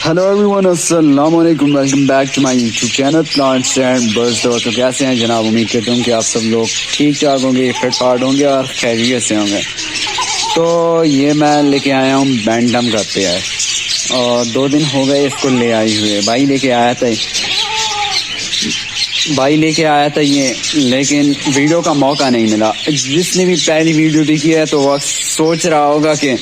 Hello everyone, अस्सलाम वालेकुम, welcome back to my YouTube channel plants and birds. तो कैसे हैं जनाब? उम्मीद करता हूँ कि आप सब लोग ठीक ठाक होंगे, फिट फाट होंगे और खैरियत से होंगे। तो ये मैं लेके आया हूँ बैंडम का पेयर, और 2 दिन हो गए इसको ले आई हुए। भाई लेके आया था ये, लेकिन वीडियो का मौका नहीं मिला। जिसने भी पहली वीडियो देखी है तो वो सोच रहा होगा कि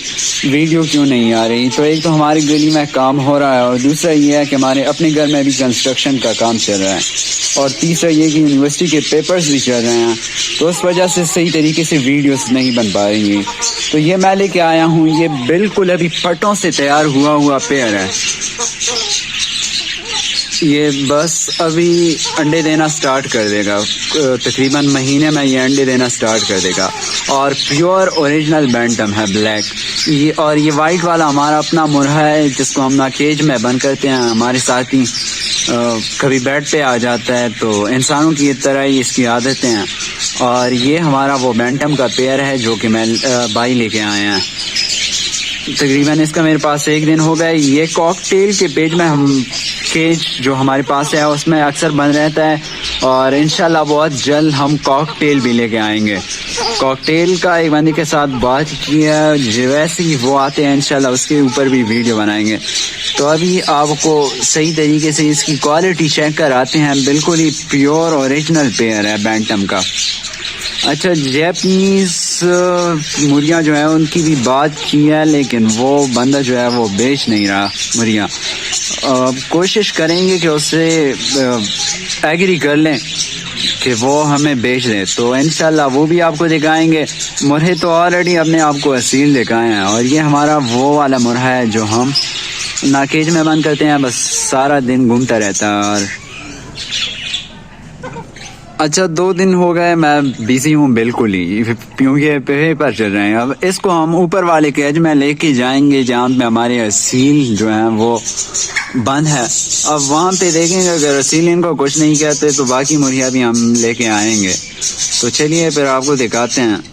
वीडियो क्यों नहीं आ रही। तो एक तो हमारी गली में काम हो रहा है, और दूसरा ये है कि हमारे अपने घर में भी कंस्ट्रक्शन का काम चल रहा है, और तीसरा ये कि यूनिवर्सिटी के पेपर्स भी चल रहे हैं, तो उस वजह से सही तरीके से वीडियोस नहीं बन पा रही। तो ये मैं लेके आया हूँ, ये बिल्कुल अभी फटों से तैयार हुआ पेयर है। ये बस अभी अंडे देना स्टार्ट कर देगा, तकरीबन महीने में ये अंडे देना स्टार्ट कर देगा। और प्योर ओरिजिनल बैंटम है, ब्लैक। ये वाइट वाला हमारा अपना मुर्गा है, जिसको हम ना केज में बंद करते हैं, हमारे साथ ही कभी बेड पे आ जाता है, तो इंसानों की तरह ही इसकी आदतें हैं। और ये हमारा वो बैंटम का पेयर है जो कि मैं भाई लेके आए हैं। तकरीबन इसका मेरे पास 1 दिन हो गया। ये कॉकटेल के पेज में हम केज जो हमारे पास है उसमें अक्सर बंद रहता है, और इंशाल्लाह बहुत जल्द हम कॉकटेल भी लेके आएंगे। कॉकटेल का एक बंदे के साथ बात की है, वैसे ही वो आते हैं इंशाल्लाह उसके ऊपर भी वीडियो बनाएंगे। तो अभी आपको सही तरीके से इसकी क्वालिटी चेक कराते हैं। बिल्कुल ही प्योर ओरिजिनल पेयर है बैंटम का। अच्छा, जैपनीज मुर्गियाँ जो है उनकी भी बात की है, लेकिन वो बंदा जो है वो बेच नहीं रहा मुर्गियाँ। कोशिश करेंगे कि उससे एग्री कर लें कि वो हमें बेच दें, तो इंशाल्लाह वो भी आपको दिखाएंगे। मुर्गे तो ऑलरेडी अपने आप को असील दिखाए हैं, और ये हमारा वो वाला मुर्गा है जो हम ना केज में बंद करते हैं, बस सारा दिन घूमता रहता है। और अच्छा, 2 दिन हो गए मैं बिजी हूँ बिल्कुल ही, क्योंकि पेपर चल रहे हैं। अब इसको हम ऊपर वाले केज में लेके जाएंगे जहाँ पे हमारे असील जो हैं वो बंद है। अब वहाँ पे देखेंगे, अगर असील इनको कुछ नहीं कहते तो बाकी मुर्गियाँ भी हम लेके आएंगे। तो चलिए फिर आपको दिखाते हैं।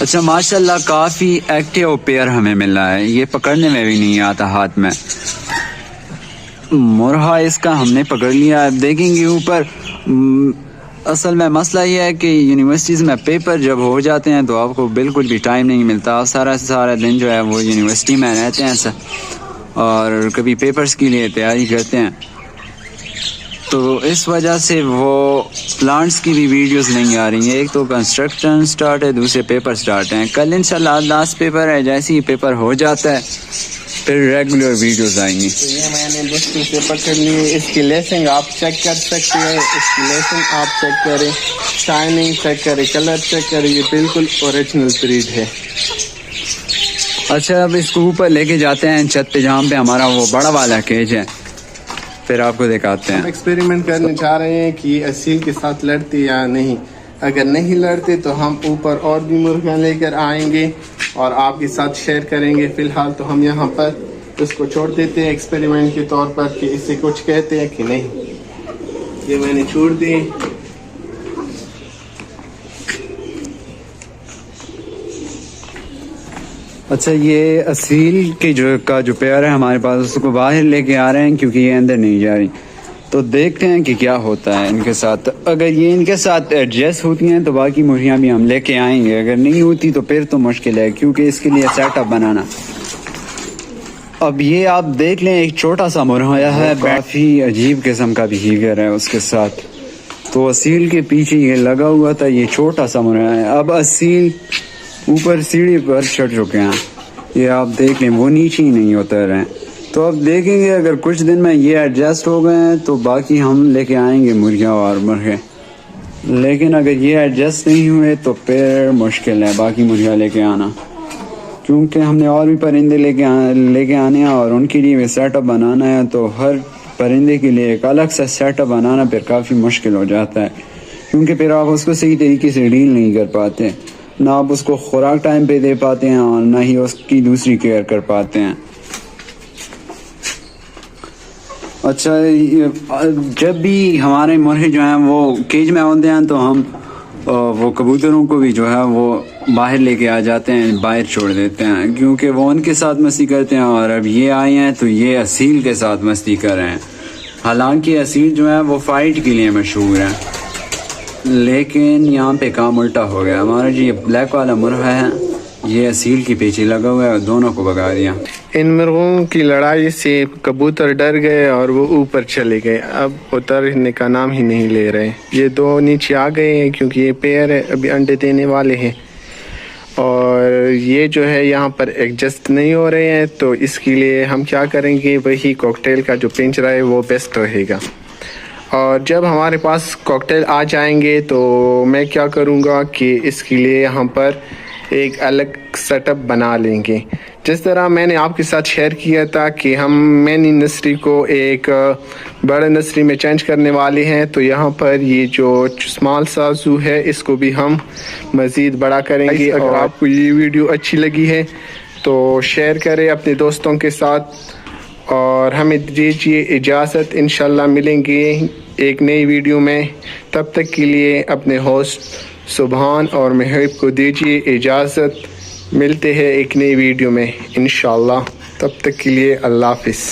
अच्छा, माशाल्लाह काफ़ी एक्टिव पेयर हमें मिल रहा है। ये पकड़ने में भी नहीं आता हाथ में। मुर्गा इसका हमने पकड़ लिया। अब देखेंगे ऊपर। असल में मसला ये है कि यूनिवर्सिटीज़ में पेपर जब हो जाते हैं तो आपको बिल्कुल भी टाइम नहीं मिलता। सारा दिन जो है वो यूनिवर्सिटी में रहते हैं और कभी पेपर्स के लिए तैयारी करते हैं, तो इस वजह से वो प्लांट्स की भी वीडियोस नहीं आ रही हैं। एक तो कंस्ट्रक्शन स्टार्ट है, दूसरे पेपर स्टार्ट हैं। कल इंशाल्लाह लास्ट पेपर है, जैसे ही पेपर हो जाता है फिर रेगुलर वीडियोस आएंगी। तो ये मैंने बिल्कुल से पकड़ लिए। इसकी लेसिंग आप चेक कर सकते हैं, इसकी लेसिंग आप चेक करें, शाइनिंग चेक करें, कलर चेक करें, ये बिल्कुल ओरिजिनल ब्रीड है। अच्छा, अब इसको ऊपर लेके जाते हैं छत पे, जहाँ पे हमारा वो बड़ा वाला केज है, फिर आपको दिखाते हैं। हम एक्सपेरिमेंट करने चाह रहे हैं कि असील के साथ लड़ते या नहीं। अगर नहीं लड़ते तो हम ऊपर और भी मुर्गियाँ लेकर आएंगे और आपके साथ शेयर करेंगे। फिलहाल तो हम यहाँ पर उसको छोड़ देते हैं एक्सपेरिमेंट के तौर पर कि इससे कुछ कहते हैं कि नहीं। ये मैंने छोड़ दी। अच्छा, ये असील के जो पेयर है हमारे पास, उसको बाहर लेके आ रहे हैं क्योंकि ये अंदर नहीं जा रही। तो देखते हैं कि क्या होता है इनके साथ। अगर ये इनके साथ एडजस्ट होती हैं तो बाकी मुर्गियाँ भी हम लेके आएंगे, अगर नहीं होती तो फिर तो मुश्किल है, क्योंकि इसके लिए सेटअप बनाना। अब ये आप देख लें, एक छोटा सा मुर्गा है, काफ़ी अजीब किस्म का बिहेवियर है उसके साथ। तो असील के पीछे ये लगा हुआ था, ये छोटा सा मुर्गा है। अब असील ऊपर सीढ़ी पर चढ़ चुके हैं, ये आप देख लें, वो नीचे ही नहीं उतर रहे हैं। तो अब देखेंगे, अगर कुछ दिन में ये एडजस्ट हो गए हैं तो बाकी हम लेके आएंगे मुर्गियाँ और मुर्गे। लेकिन अगर ये एडजस्ट नहीं हुए तो फिर मुश्किल है बाकी मुर्गियाँ लेके आना, क्योंकि हमने और भी परिंदे लेके आने हैं और उनके लिए भी सेटअप बनाना है। तो हर परिंदे के लिए एक अलग सा सेटअप बनाना फिर काफ़ी मुश्किल हो जाता है, क्योंकि फिर आप उसको सही तरीके से डील नहीं कर पाते, ना आप उसको खुराक टाइम पे दे पाते हैं और ना ही उसकी दूसरी केयर कर पाते हैं। अच्छा, जब भी हमारे मुर्गे जो हैं वो केज में होते हैं तो हम वो कबूतरों को भी जो है वो باہر لے کے آ جاتے ہیں, باہر چھوڑ دیتے ہیں, کیونکہ وہ ان کے ساتھ مستی کرتے ہیں اور اب یہ آئے ہیں تو یہ اصیل کے ساتھ مستی کر رہے ہیں. حالانکہ اصیل جو ہے وہ فائٹ کے لیے مشہور ہے, لیکن یہاں پہ کام الٹا ہو گیا. ہمارا جو یہ بلیک والا مرغا ہے یہ اصیل کے پیچھے لگا ہوا ہے اور دونوں کو بھگا دیا. ان مرغوں کی لڑائی سے کبوتر ڈر گئے اور وہ اوپر چلے گئے, اب اترنے کا نام ہی نہیں لے رہے. یہ دو نیچے آ گئے ہیں کیونکہ یہ پیئر ہے, ابھی انڈے دینے والے ہیں, اور یہ جو ہے یہاں پر ایڈجسٹ نہیں ہو رہے ہیں, تو اس کے لیے ہم کیا کریں گے, وہی کوکٹیل کا جو پنجرا ہے وہ بیسٹ رہے گا. اور جب ہمارے پاس کوکٹیل آ جائیں گے تو میں کیا کروں گا کہ اس کے لیے یہاں پر ایک الگ سیٹ اپ بنا لیں گے. جس طرح میں نے آپ کے ساتھ شیئر کیا تھا کہ ہم مینی نرسری کو ایک بڑے نرسری میں چینج کرنے والے ہیں, تو یہاں پر یہ جو اسمال سا زو ہے اس کو بھی ہم مزید بڑا کریں گے. اگر آپ کو یہ ویڈیو اچھی لگی ہے تو شیئر کریں اپنے دوستوں کے ساتھ, اور ہمیں دیجیے اجازت. انشاءاللہ ملیں گے ایک نئی ویڈیو میں. تب تک کے لیے اپنے ہوسٹ سبحان اور محب کو دیجیے اجازت. ملتے ہیں ایک نئی ویڈیو میں انشاءاللہ. تب تک کے لیے اللہ حافظ.